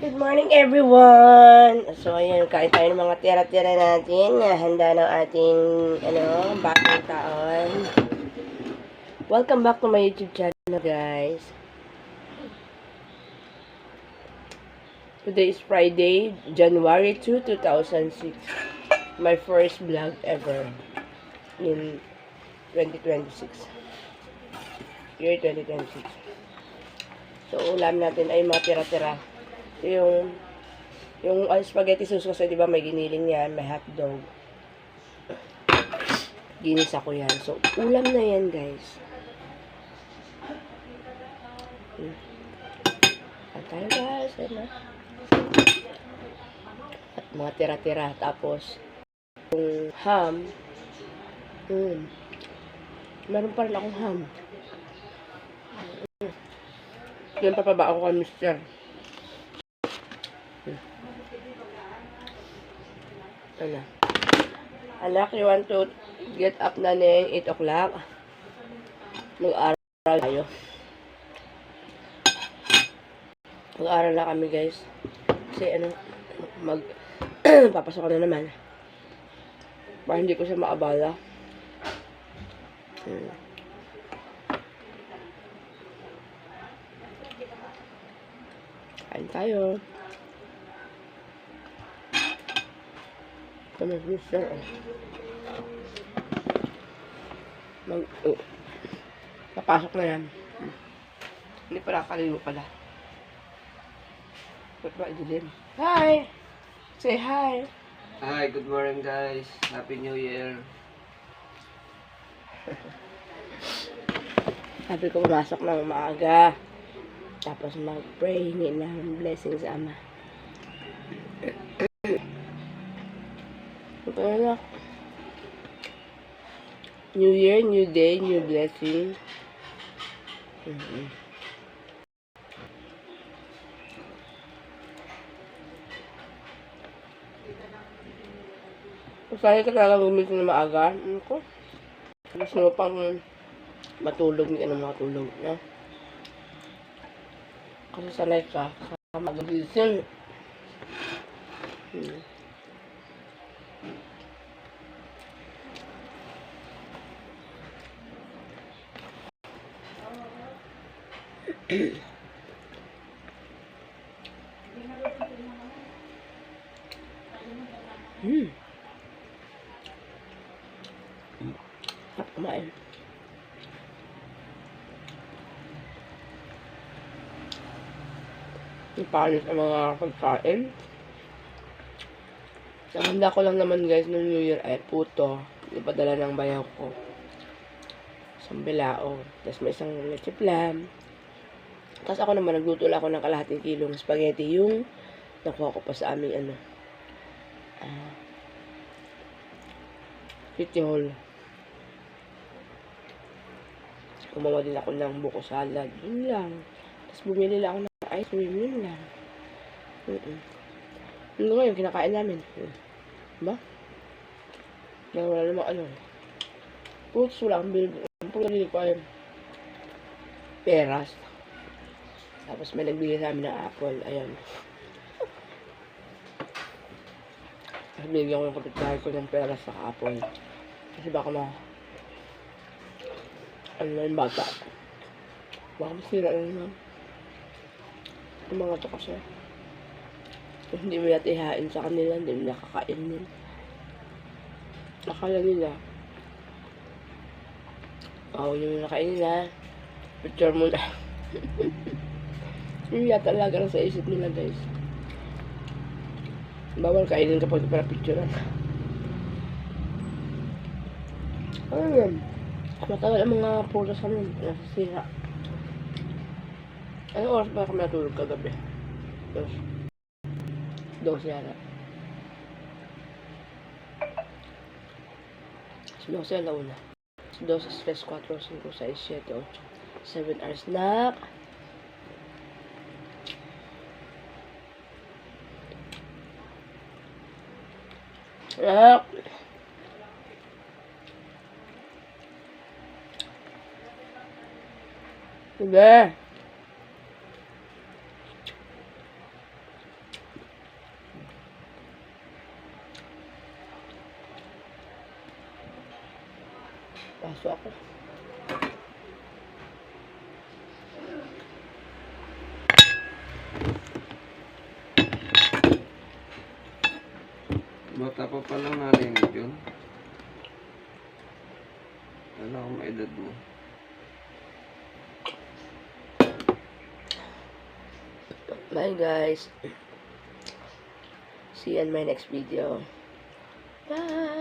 Good morning everyone! So ayan, kain tayo ng mga tira-tira natin na handa ng ating bagong taon. Welcome back to my YouTube channel guys. Today is Friday, January 2, 2006. My first vlog ever in 2026. Year 2026. So ulam natin ay mga tira-tira. Yung spaghetti sauce kasi diba may giniling yan, may hotdog. Ginisa ko yan. So, ulam na yan guys. At tayo guys. At mga tira-tira. Tapos, yung ham. Meron pa rin akong ham. Yan papaba ako kay Mr. Ano? Anak, you want to get up na ng 8 o'clock? Mag-aral tayo. Mag-aral na kami guys. Kasi papasok ko na naman. Para hindi ko siya maabala. Kain tayo. Ito may freezer. Napasok na yan. Hindi pala kaligo pala. Ba't ba idilim? Hi! Say hi! Hi, good morning guys. Happy New Year. Sabi ko pumasok na maaga. Tapos mag-pray, hingi ng blessing sa Ama. Anak. New Year, new day, new blessing. Sanay ka talaga gumising na maaga. Gusto mo pang matulog, hindi ka na makatulog. No? Kasi sanay ka sa magagising. Kumain. Ipanis ang mga pagkain. Ang handa ko lang naman guys noong New Year ay puto. Ipadala ng bayaw ko. Isang bilao. Tapos may isang leche flan. Tapos ako naman nagluto lang ako ng kalahating kilong spaghetti. Yung nakuha ko pa sa aming City Hall. Gumawa din ako ng buko salad. Yun lang. Tapos bumili lang ako ng ice cream. Yun lang. Yun nga yung kinakain namin. Diba? Kaya wala namang fruits wala akong bili ko ay peras. Tapos may nagbigay sa amin ng apple. Ayan. Bigyan ko ng kapitbahay ko ng peras sa apple. Kasi baka yung bata. Baka masira na naman. Yung mga to kasi. Kung hindi mo natin ihain sa kanila, hindi mo nakakainin. Akala nila, yung nakainin na, picture mo na. Yun yata talaga sa isip nila guys. Bawal kainin kapag para picturean. Ano yan? Matagal ang mga pulas namin. Nasisira. Anong oras ba kami natulog kagabi? 12 yata. 12 alauna. 12, 3, 4, 5, 6, 7, 8. 7 hours na. Diba? Paso ako. Bata pa palang narinig yun. Wala akong maedad mo. Bye guys. See you in my next video. Bye.